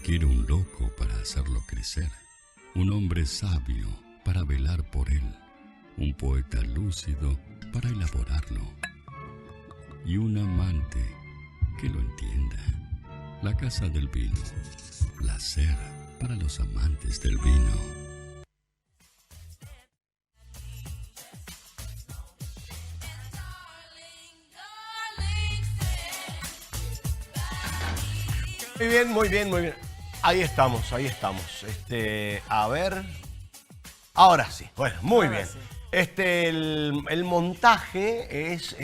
requiere un loco para hacerlo crecer, un hombre sabio para velar por él, un poeta lúcido para elaborarlo y un amante que lo entienda. La Casa del Vino, placer para los amantes del vino. Muy bien, muy bien, muy bien. Ahí estamos, ahí estamos. A ver. Ahora sí. Bueno, muy bien. Sí. El montaje es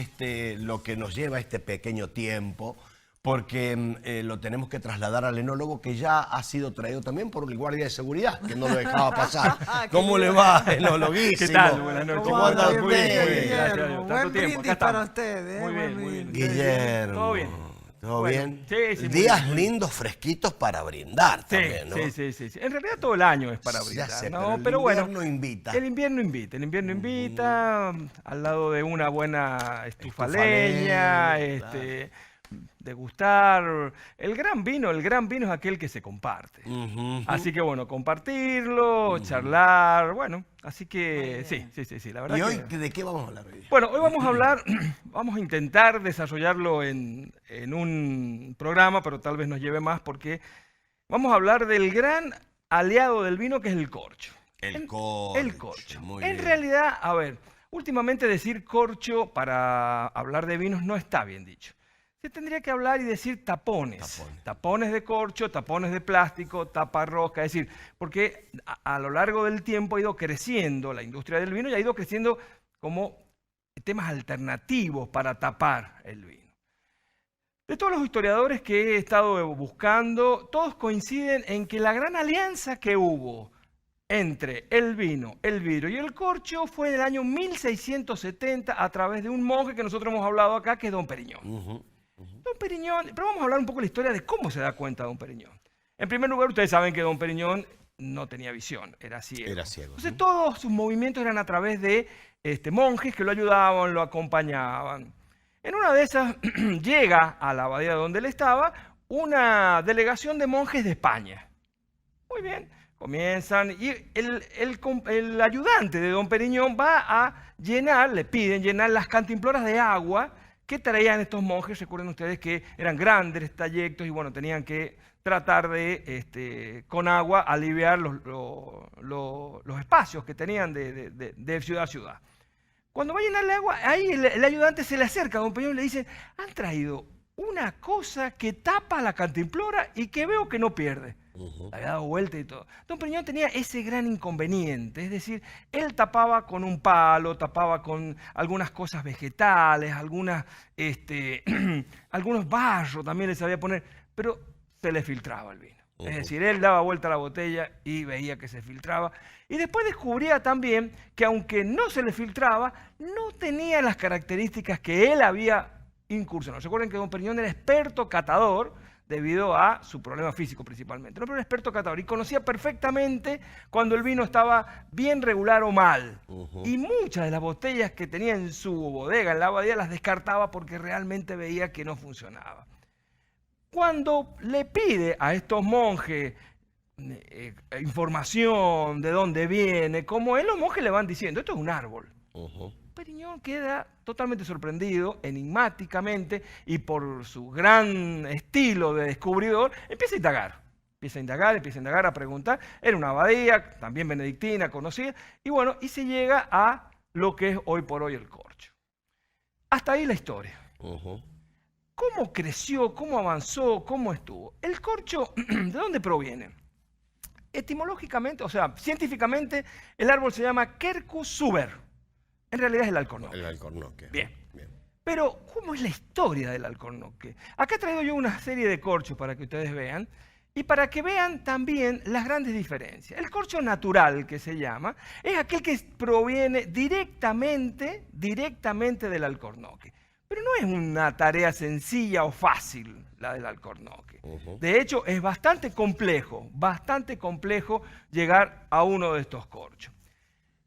lo que nos lleva este pequeño tiempo, porque lo tenemos que trasladar al enólogo, que ya ha sido traído también por el guardia de seguridad, que no lo dejaba pasar. ¿Cómo le va, enóloguísimo? ¿Qué tal? Buenas noches. ¿Cómo anda? Muy bien, muy bien. Gracias a Dios. Buen Tanto tiempo. brindis Acá para estamos. usted, Muy bien, muy bien. Guillermo. ¿Todo bien? ¿Todo Bueno, bien? sí, sí, muy Días bien. lindos, fresquitos para brindar también, ¿no? Sí. En realidad todo el año es para Ya brindar, sé, ¿no? pero el bueno, invierno invita. El invierno invita, al lado de una buena estufa Estufa leña, leña, degustar. El gran vino es aquel que se comparte. Ujú. Así que bueno, compartirlo, charlar, bueno, así que sí, la verdad ¿Y hoy que... de qué vamos a hablar hoy? Bueno, hoy vamos a hablar, vamos a intentar desarrollarlo en un programa, pero tal vez nos lleve más porque vamos a hablar del gran aliado del vino que es el corcho. El corcho. El corcho. Muy En bien. realidad, a ver, últimamente decir corcho para hablar de vinos no está bien dicho. Se tendría que hablar y decir tapones. Tapones. Tapones de corcho, tapones de plástico, taparrosca, es decir, porque a lo largo del tiempo ha ido creciendo la industria del vino y ha ido creciendo como temas alternativos para tapar el vino. De todos los historiadores que he estado buscando, todos coinciden en que la gran alianza que hubo entre el vino, el vidrio y el corcho fue en el año 1670 a través de un monje que nosotros hemos hablado acá, que es Dom Periñón. Dom Periñón, pero vamos a hablar un poco de la historia de cómo se da cuenta Dom Periñón. En primer lugar, ustedes saben que Dom Periñón no tenía visión, era ciego. Era ciego. Entonces todos sus movimientos eran a través de monjes que lo ayudaban, lo acompañaban. En una de esas llega a la abadía donde él estaba una delegación de monjes de España. Muy bien, comienzan y el ayudante de Dom Periñón va a llenar, le piden llenar las cantimploras de agua que traían estos monjes. Recuerden ustedes que eran grandes trayectos y bueno, tenían que tratar de, con agua, aliviar los espacios que tenían de ciudad a ciudad. Cuando va a llenarle agua, ahí el ayudante se le acerca a Dom Periñón y le dice: han traído una cosa que tapa la cantimplora y que veo que no pierde. Le había dado vuelta y todo. Dom Periñón tenía ese gran inconveniente, es decir, él tapaba con un palo, tapaba con algunas cosas vegetales, algunos barros también les sabía poner, pero se le filtraba el vino. Es decir, él daba vuelta a la botella y veía que se filtraba. Y después descubría también que aunque no se le filtraba, no tenía las características que él había incursionado. Recuerden que Dom Periñón era experto catador debido a su problema físico principalmente. No, pero era experto catador y conocía perfectamente cuando el vino estaba bien regular o mal. Y muchas de las botellas que tenía en su bodega, en la abadía, las descartaba porque realmente veía que no funcionaba. Cuando le pide a estos monjes información de dónde viene, como los monjes le van diciendo, esto es un árbol. Periñón queda totalmente sorprendido, enigmáticamente, y por su gran estilo de descubridor, empieza a indagar, a preguntar. Era una abadía, también benedictina, conocida, y bueno, y se llega a lo que es hoy por hoy el corcho. Hasta ahí la historia. ¿Cómo creció? ¿Cómo avanzó? ¿Cómo estuvo? El corcho, ¿de dónde proviene? Etimológicamente, o sea, científicamente, el árbol se llama Quercus suber. En realidad es el alcornoque. El alcornoque. Bien. Pero, ¿cómo es la historia del alcornoque? Acá he traído yo una serie de corchos para que ustedes vean y para que vean también las grandes diferencias. El corcho natural, que se llama, es aquel que proviene directamente del alcornoque. Pero no es una tarea sencilla o fácil la del alcornoque. De hecho, es bastante complejo llegar a uno de estos corchos.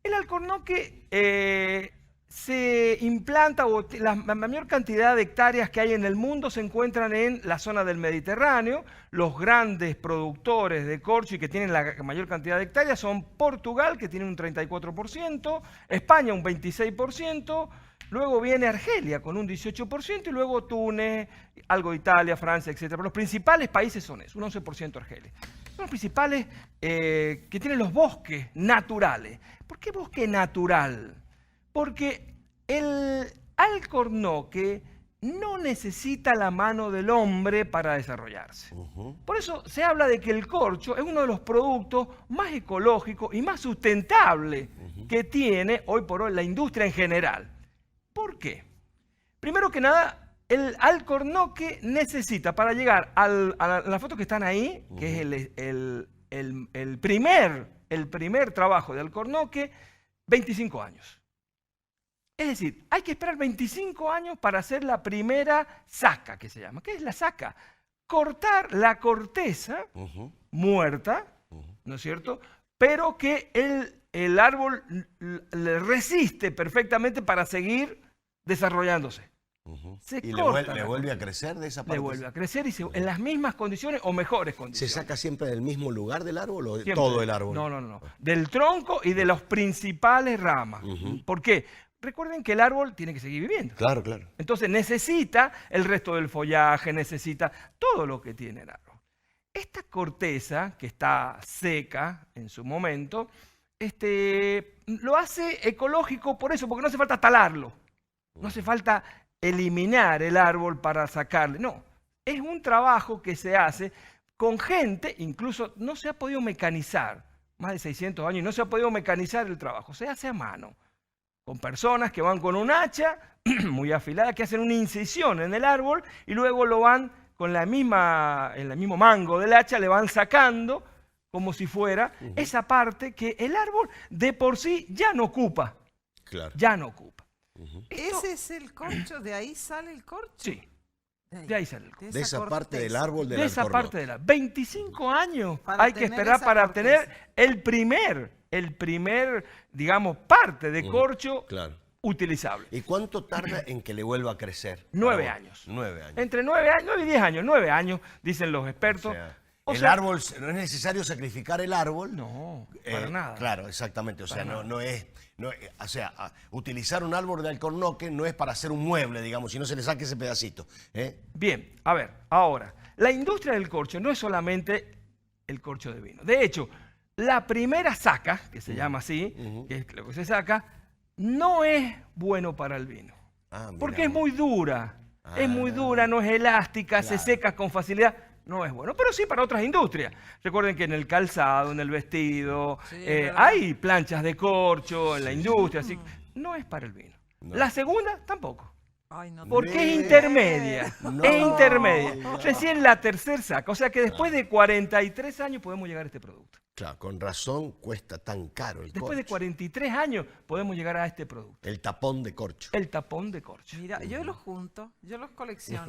El alcornoque se implanta, o la mayor cantidad de hectáreas que hay en el mundo se encuentran en la zona del Mediterráneo. Los grandes productores de corcho y que tienen la mayor cantidad de hectáreas son Portugal, que tiene un 34%, España un 26%, luego viene Argelia con un 18% y luego Túnez, algo de Italia, Francia, etc. Pero los principales países son esos, un 11% Argelia. Son los principales que tienen los bosques naturales. ¿Por qué bosque natural? Porque el alcornoque no necesita la mano del hombre para desarrollarse. Por eso se habla de que el corcho es uno de los productos más ecológicos y más sustentables que tiene hoy por hoy la industria en general. ¿Por qué? Primero que nada, el alcornoque necesita, para llegar a la foto que están ahí, que es el primer trabajo de alcornoque, 25 años. Es decir, hay que esperar 25 años para hacer la primera saca, que se llama. ¿Qué es la saca? Cortar la corteza muerta, ¿no es cierto? Pero que el árbol le resiste perfectamente para seguir desarrollándose. ¿Y le vuelve a crecer de esa parte? Le vuelve a crecer y en las mismas condiciones o mejores condiciones. ¿Se saca siempre del mismo lugar del árbol o siempre, todo el árbol? No. Del tronco y de las principales ramas. ¿Por qué? Recuerden que el árbol tiene que seguir viviendo. Claro. Entonces necesita el resto del follaje, necesita todo lo que tiene el árbol. Esta corteza, que está seca en su momento, lo hace ecológico por eso, porque no hace falta talarlo. No hace falta eliminar el árbol para sacarle. No, es un trabajo que se hace con gente, incluso no se ha podido mecanizar, más de 600 años, y no se ha podido mecanizar el trabajo, se hace a mano. Con personas que van con un hacha muy afilada, que hacen una incisión en el árbol y luego lo van con el mismo mango del hacha, le van sacando como si fuera esa parte que el árbol de por sí ya no ocupa. Claro. Ya no ocupa. ¿Ese es el corcho? ¿De ahí sale el corcho? Sí, de ahí sale el corcho. De esa parte del árbol del De esa alcornoque. parte del árbol. 25 años Para hay que tener esperar esa para corteza. obtener el primer, digamos, parte de corcho Claro. utilizable. ¿Y cuánto tarda en que le vuelva a crecer? 9 años. 9 años. Entre 9 y 10 años. 9 años, dicen los expertos. El árbol, no es necesario sacrificar el árbol. No, para nada. Claro, exactamente. O sea, utilizar un árbol de alcornoque no es para hacer un mueble, digamos, si no se le saque ese pedacito. Bien, a ver, ahora, la industria del corcho no es solamente el corcho de vino. De hecho, la primera saca, que se llama así, que es lo que se saca, no es bueno para el vino. Porque es muy dura. Es muy dura, no es elástica, se seca con facilidad. No es bueno, pero sí para otras industrias. Recuerden que en el calzado, en el vestido, hay planchas de corcho en la industria, así. No es para el vino. No. La segunda, tampoco. Ay, no, Porque es intermedia. No. Es intermedia. Recién la tercera saca. O sea que después de 43 años podemos llegar a este producto. Claro, con razón cuesta tan caro el Después de corcho. 43 años podemos llegar a este producto. El tapón de corcho. El tapón de corcho. Mira, yo los junto, yo los colecciono.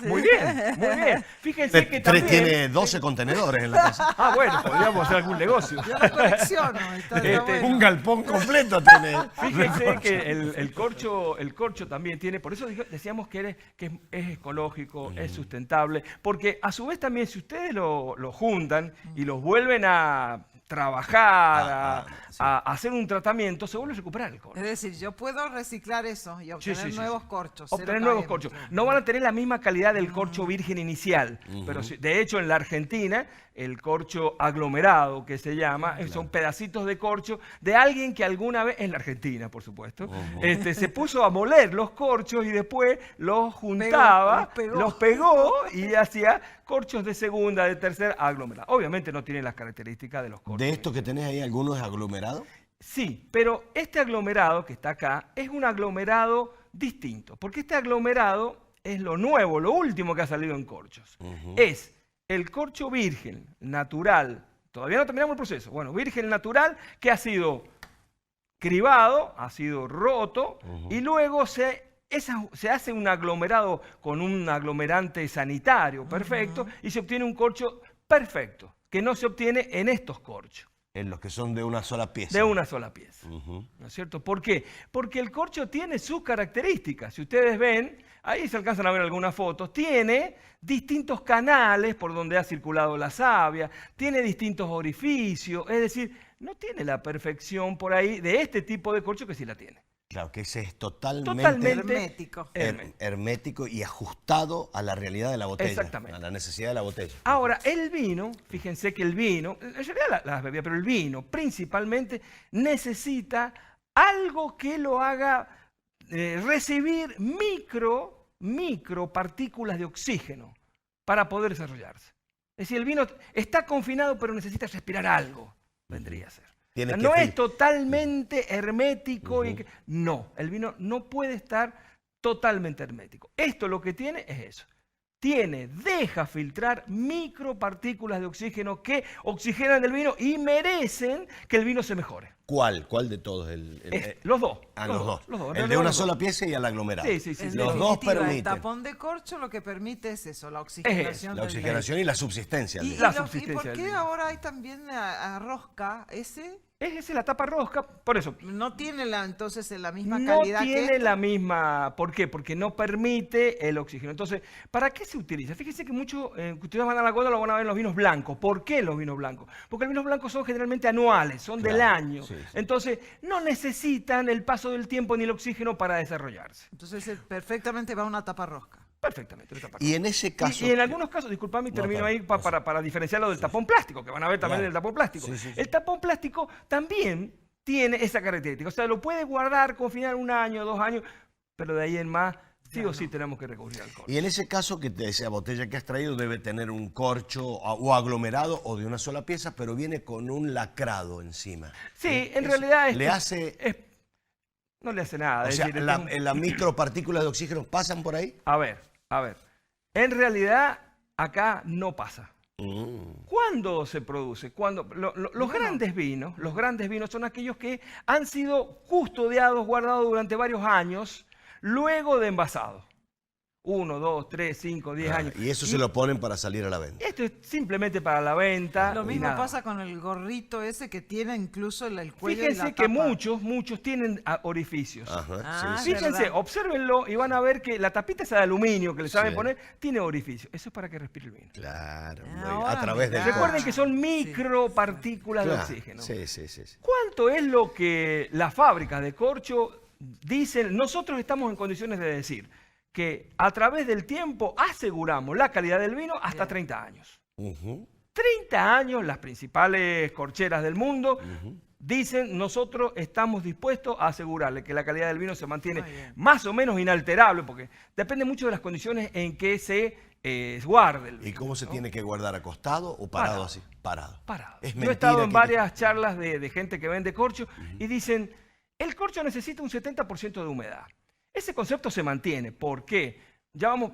Muy bien, muy bien. Fíjense que también... Tiene 12 contenedores en la casa. Ah, bueno, podríamos hacer algún negocio. Yo los colecciono. Está bueno. Un galpón completo tiene. Fíjense que el corcho también tiene, por eso decíamos que es ecológico, es sustentable, porque a su vez también si ustedes lo juntan y los vuelven a trabajar, a hacer un tratamiento, se vuelve a recuperar el corcho. Es decir, yo puedo reciclar eso y obtener nuevos corchos. Obtener nuevos corchos. No van a tener la misma calidad del corcho virgen inicial, pero de hecho en la Argentina el corcho aglomerado que se llama, son pedacitos de corcho de alguien que alguna vez, en la Argentina por supuesto, se puso a moler los corchos y después los juntaba, los pegó y hacía corchos de segunda, de tercera aglomerados. Obviamente no tienen las características de los corchos. ¿De estos que tenés ahí, algunos aglomerados? Sí, pero este aglomerado que está acá es un aglomerado distinto, porque este aglomerado es lo nuevo, lo último que ha salido en corchos. Es el corcho virgen, natural, todavía no terminamos el proceso, bueno, virgen natural que ha sido cribado, ha sido roto y luego se hace un aglomerado con un aglomerante sanitario perfecto y se obtiene un corcho perfecto, que no se obtiene en estos corchos. En los que son de una sola pieza. De una sola pieza. Ujú. ¿No es cierto? ¿Por qué? Porque el corcho tiene sus características. Si ustedes ven, ahí se alcanzan a ver algunas fotos, tiene distintos canales por donde ha circulado la savia, tiene distintos orificios, es decir, no tiene la perfección por ahí de este tipo de corcho que sí la tiene. Claro, que ese es totalmente Hermético. hermético y ajustado a la realidad de la botella. Exactamente. A la necesidad de la botella. Ahora, el vino, fíjense que el vino, en realidad las bebidas, pero el vino principalmente necesita algo que lo haga recibir micro partículas de oxígeno para poder desarrollarse. Es decir, el vino está confinado, pero necesita respirar algo, vendría a ser. Tiene O sea, que no fil- es totalmente hermético. No, el vino no puede estar totalmente hermético. Esto lo que tiene es eso. Deja filtrar micropartículas de oxígeno que oxigenan el vino y merecen que el vino se mejore. ¿Cuál? ¿Cuál de todos? Los dos. Los dos. Los dos. El de una sola pieza y el aglomerado. Sí, sí, sí. En Los sí. dos definitiva, el permiten. tapón de corcho lo que permite es eso, la oxigenación. La del oxigenación y la subsistencia. vino. La ¿Y subsistencia por del qué vino. ahora hay también a rosca? Ese Esa es la tapa rosca, por eso. no tiene entonces la misma No calidad que tiene esto. la misma. ¿Por qué? Porque no permite el oxígeno. Entonces, ¿para qué se utiliza? Fíjense que mucho, que ustedes van a la góndola, lo van a ver en los vinos blancos. ¿Por qué los vinos blancos? Porque los vinos blancos son generalmente anuales, son del año. sí, sí. Entonces, no necesitan el paso del tiempo ni el oxígeno para desarrollarse. Entonces perfectamente va a una tapa rosca. Perfectamente. Una tapa Y en ese caso. Y en algunos casos, disculpame, termino claro, ahí para diferenciarlo del tapón plástico, que van a ver también Claro. el tapón plástico. Sí, sí, sí. El tapón plástico también tiene esa característica. O sea, lo puede guardar, confinar 1 año, 2 años, pero de ahí en más, sí o sí tenemos que recurrir al corcho. Y en ese caso, que esa botella que has traído debe tener un corcho o aglomerado o de una sola pieza, pero viene con un lacrado encima. Sí, en realidad le hace. no le hace nada. O es sea, decir, las micropartículas de oxígeno pasan por ahí. a ver. En realidad, acá no pasa. ¿Cuándo se produce? Cuando los grandes vinos son aquellos que han sido custodiados, guardados durante varios años, luego de envasado. 1, 2, 3, 5, 10 años. Y eso se lo ponen para salir a la venta. Esto es simplemente para la venta. Lo y mismo nada pasa más. con el gorrito ese que tiene incluso el cuello y la Fíjense que tapa. muchos tienen orificios. Ajá, Ah, sí, sí. Fíjense, ¿verdad? obsérvenlo y van a ver que la tapita esa de aluminio que le saben Sí. poner tiene orificio. Eso es para que respire el vino. Claro, Ahora a través del mirá. Recuerden corcho. que son micropartículas de Claro, oxígeno. Sí, sí, sí. sí. ¿Cuánto es lo que las fábricas de corcho dicen? Nosotros estamos en condiciones de decir que a través del tiempo aseguramos la calidad del vino hasta 30 años. Ujú. 30 años, las principales corcheras del mundo dicen, nosotros estamos dispuestos a asegurarle que la calidad del vino se mantiene Muy bien. más o menos inalterable, porque depende mucho de las condiciones en que se guarde el vino. ¿Y cómo se ¿no? tiene que guardar? ¿Acostado o parado Parado. así? Parado. Parado. Es Yo he mentira estado en que- varias charlas de gente que vende corcho y dicen, el corcho necesita un 70% de humedad. Ese concepto se mantiene. ¿Por qué? Ya vamos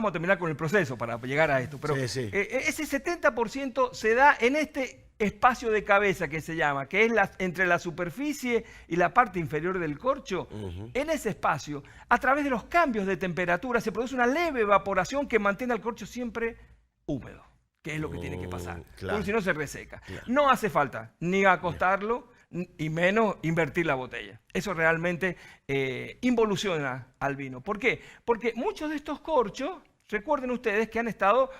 a terminar con el proceso para llegar a esto, pero Sí, sí. ese 70% se da en este espacio de cabeza que se llama, que es entre la superficie y la parte inferior del corcho. En ese espacio, a través de los cambios de temperatura, se produce una leve evaporación que mantiene al corcho siempre húmedo, que es lo que tiene que pasar. claro. Porque si no se reseca. No hace falta ni acostarlo y menos invertir la botella. Eso realmente involuciona al vino. ¿Por qué? Porque muchos de estos corchos, recuerden ustedes que han estado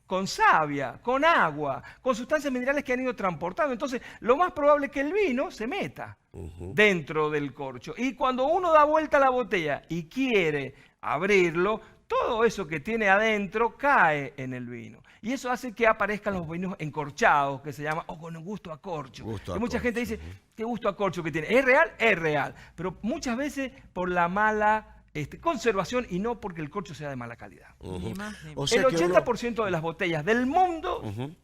con savia, con agua, con sustancias minerales que han ido transportando. Entonces, lo más probable es que el vino se meta dentro del corcho. Y cuando uno da vuelta a la botella y quiere abrirlo, todo eso que tiene adentro cae en el vino. Y eso hace que aparezcan los vinos encorchados, que se llama, o con un gusto a corcho. Gusto a y mucha corcho, gente dice, ¿qué gusto a corcho que tiene? ¿Es real? Es real. Pero muchas veces por la mala conservación y no porque el corcho sea de mala calidad. Ni más ni O menos. sea El que uno- 80% de las botellas del mundo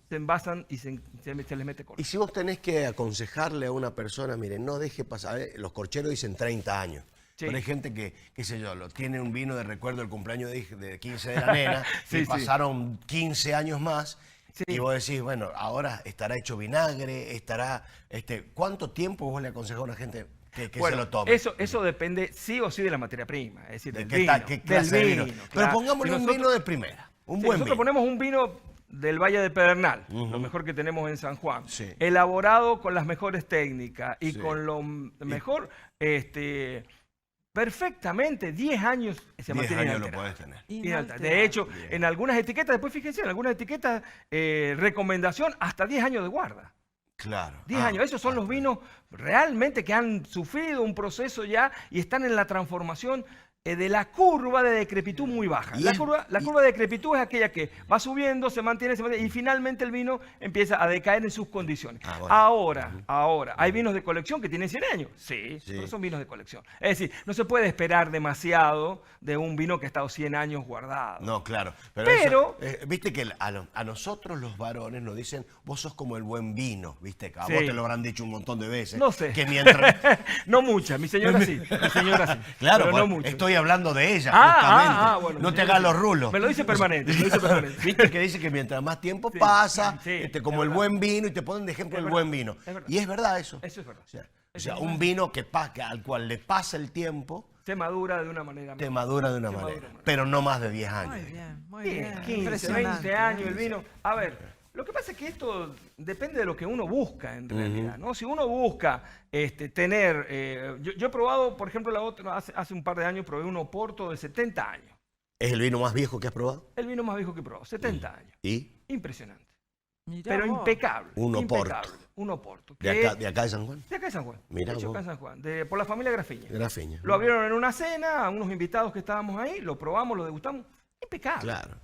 se envasan y se les mete corcho. Y si vos tenés que aconsejarle a una persona, mire, no deje pasar, los corcheros dicen 30 años. Sí. Pero hay gente que, qué sé yo, tiene un vino de recuerdo del cumpleaños de 15 de la nena Sí, y sí. pasaron 15 años más Sí. y vos decís, bueno, ahora estará hecho vinagre, estará... ¿Cuánto tiempo vos le aconsejás a una gente que Bueno, se lo tome? eso depende sí o sí de la materia prima, es decir, ¿De del qué, vino. qué clase de vino? Pero claro. pongámosle Si un nosotros- vino de primera, un si buen nosotros vino. ponemos un vino del Valle de Pedernal, lo mejor que tenemos en San Juan, Sí. elaborado con las mejores técnicas y Sí. con lo mejor, perfectamente 10 años se 10 mantiene años lo inalterable. puedes tener. Inalterable. De hecho, en algunas etiquetas, después fíjense, en algunas etiquetas, recomendación hasta 10 años de guarda. Claro. 10 años. Esos son los vinos realmente que han sufrido un proceso ya y están en la transformación de la curva de decrepitud muy baja. Y La es- curva de decrepitud es aquella que va subiendo, se mantiene y finalmente el vino empieza a decaer en sus condiciones. Ah, bueno. Ahora, ¿hay vinos de colección que tienen 100 años? Sí, pero son vinos de colección. Es decir, no se puede esperar demasiado de un vino que ha estado 100 años guardado. No, claro. Pero- viste que a nosotros los varones nos dicen, vos sos como el buen vino, viste, que a Sí. vos te lo habrán dicho un montón de veces. No sé. Que mientras... No muchas, mi señora sí. Mi señora sí. Claro, pero no pues, mucho. estoy hablando de ella, justamente. Bueno, no mi te señora hagas los sí. rulos. Me lo dice permanente, me lo dice permanente. Viste que dice que mientras más tiempo pasa, sí, como es el verdad. buen vino, y te ponen de ejemplo Es el verdad, buen vino. es verdad. Y es verdad eso. Eso es verdad. O sea, un vino al cual le pasa el tiempo, Se madura de una manera te mejor. madura de una Se madura manera. de una manera. Pero no más de 10 años. Muy bien, muy 10, bien. 15, Impresionante, 20 años ¿eh? el vino. A ver, lo que pasa es que esto depende de lo que uno busca en realidad, ¿no? Si uno busca tener... yo he probado, por ejemplo, hace un par de años probé un Oporto de 70 años. ¿Es el vino más viejo que has probado? El vino más viejo que he probado, 70 años. ¿Y? Impresionante. Mirá Pero vos. impecable. Un Oporto. impecable, un Oporto. ¿De acá de San Juan? De acá de San Juan. Mirá De hecho, vos. acá en San Juan. Por la familia Grafiña. Grafiña. Lo abrieron en una cena, a unos invitados que estábamos ahí, lo probamos, lo degustamos. Impecable. Claro.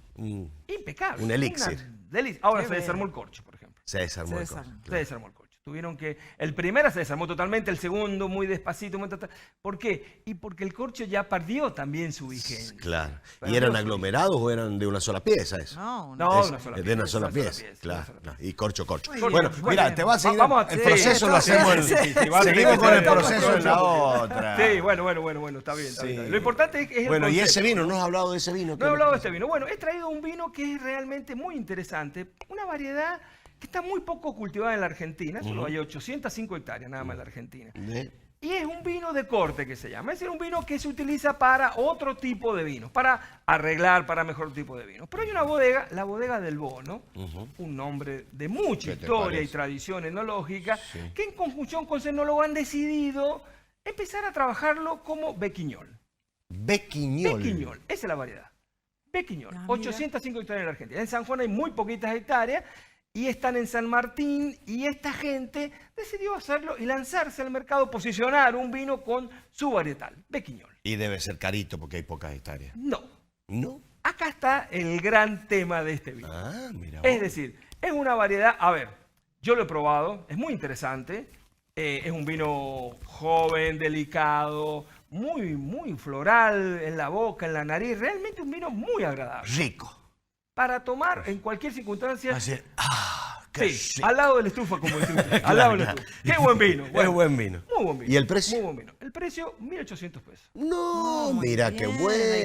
Impecable. Un elixir. Una delicia. Ahora Qué se desarmó bien. el corcho, por ejemplo. Se desarmó Se el desarmó. coche. Se desarmó el corcho. Tuvieron que... El primero se desarmó totalmente, el segundo muy despacito. ¿Por qué? Y porque el corcho ya perdió también su vigencia. Claro. Pero ¿Y eran no, aglomerados o eran de una sola pieza eso? No, No, Es una sola de pieza, una sola una sola pieza. pieza, Claro, una sola claro. Y corcho. Muy Bueno, bien, mira, muy te bien. va a seguir. Vamos a- el sí, proceso lo hacemos en. sí, va a Seguimos seguir, con el estamos proceso en la otra. Sí, bueno, está bien. Está Sí. bien. Lo importante es el Bueno, y concepto. ese vino, ¿no has hablado de ese vino? No he hablado de este vino. Bueno, he traído un vino que es realmente muy interesante. Una variedad que está muy poco cultivada en la Argentina. Solo hay 805 hectáreas nada más en la Argentina. Y es un vino de corte que se llama. Es decir, un vino que se utiliza para otro tipo de vinos, para arreglar, para mejor tipo de vinos. Pero hay una bodega, la bodega del Bono, un nombre de mucha ¿Qué te historia y parece? tradición enológica, Sí. que en conjunción con su enólogo han decidido empezar a trabajarlo como Bequiñol. Bequiñol. Bequiñol, esa es la variedad. Bequiñol, Ah, mira. 805 hectáreas en la Argentina. En San Juan hay muy poquitas hectáreas y están en San Martín y esta gente decidió hacerlo y lanzarse al mercado, posicionar un vino con su varietal, Bequiñol. Y debe ser carito porque hay pocas hectáreas. No, ¿No? acá está el gran tema de este vino. Ah, mira. Es decir, es una variedad, a ver, yo lo he probado, es muy interesante, es un vino joven, delicado, muy floral en la boca, en la nariz, realmente un vino muy agradable. Rico. Para tomar en cualquier circunstancia, Así, qué sí, rico. al lado de la estufa, como decimos, al lado de la estufa. Qué buen vino. Es buen vino. Muy buen vino. ¿Y el precio? Muy buen vino. El precio, 1.800 pesos. No, Muy mira bien, qué hay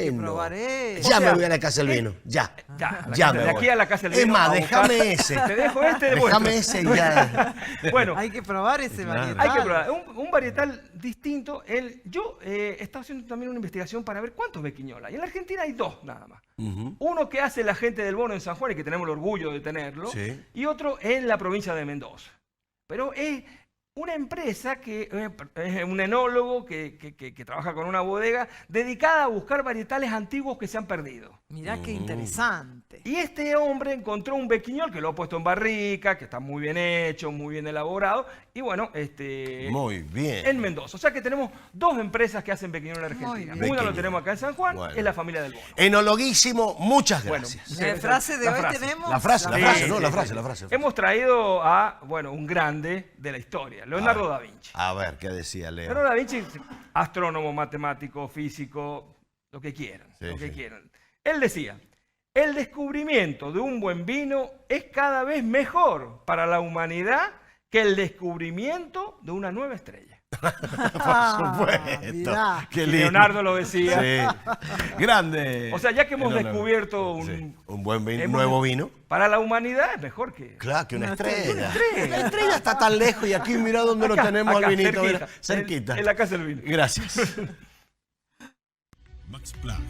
que bueno. probar eso. Ya O sea, me voy a la casa del vino. Ya. Ya, me de voy. aquí a la casa del Es vino. más, a buscar- déjame ese. Te dejo este de vuelta. Déjame ese y ya. Bueno, Hay que probar ese varietal. hay que probar. Un varietal distinto. Yo he estado haciendo también una investigación para ver cuántos Bequiñol hay. En la Argentina hay dos nada más. Uno que hace la gente del Bono en San Juan y que tenemos el orgullo de tenerlo. Sí. Y otro en la provincia de Mendoza. Pero es una empresa que es un enólogo que trabaja con una bodega dedicada a buscar varietales antiguos que se han perdido. Mirá qué interesante. Y este hombre encontró un Bequiñol que lo ha puesto en barrica, que está muy bien hecho, muy bien elaborado. Y bueno, Muy bien. en Mendoza. O sea que tenemos dos empresas que hacen Bequiñol en Argentina. Muy bien. Una lo Bequiñol. tenemos acá en San Juan, Bueno. es la familia del Bono. Enologuísimo, muchas Bueno, gracias. sí, La frase de la hoy frase. tenemos. La frase, la Sí, frase, sí, ¿no? La sí, frase, sí. la frase. Hemos traído a, bueno, un grande de la historia, Leonardo da Vinci. A ver, ¿qué decía Leo? Leonardo da Vinci, astrónomo, matemático, físico, lo que quieran, Sí, lo que sí. quieran. Él decía, el descubrimiento de un buen vino es cada vez mejor para la humanidad que el descubrimiento de una nueva estrella. Por supuesto. mirá. Qué Y lindo. Leonardo lo decía. Sí. Grande. O sea, ya que hemos Enólogo. descubierto un, Sí. Un buen vino, hemos- nuevo vino. para la humanidad es mejor que... Claro, que una Una estrella. estrella. La estrella está tan lejos y aquí mira dónde lo Acá, tenemos acá, al vinito. cerquita, mira, cerquita. En la casa del vino. Gracias. Max Planck